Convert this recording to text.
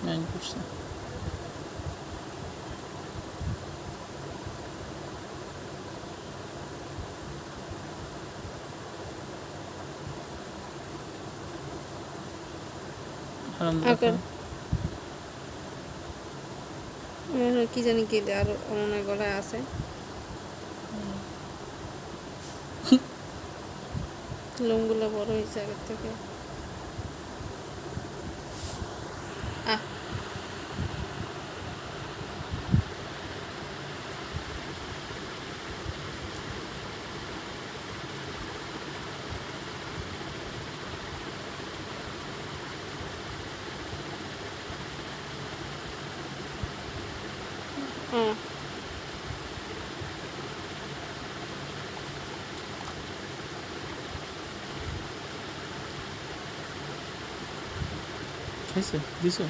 9%। আকার কি জানি কি আর অনেক গলায় আছে লোমগুলো বড় হয়েছে আগের থেকে আহ খাইছে দিছো?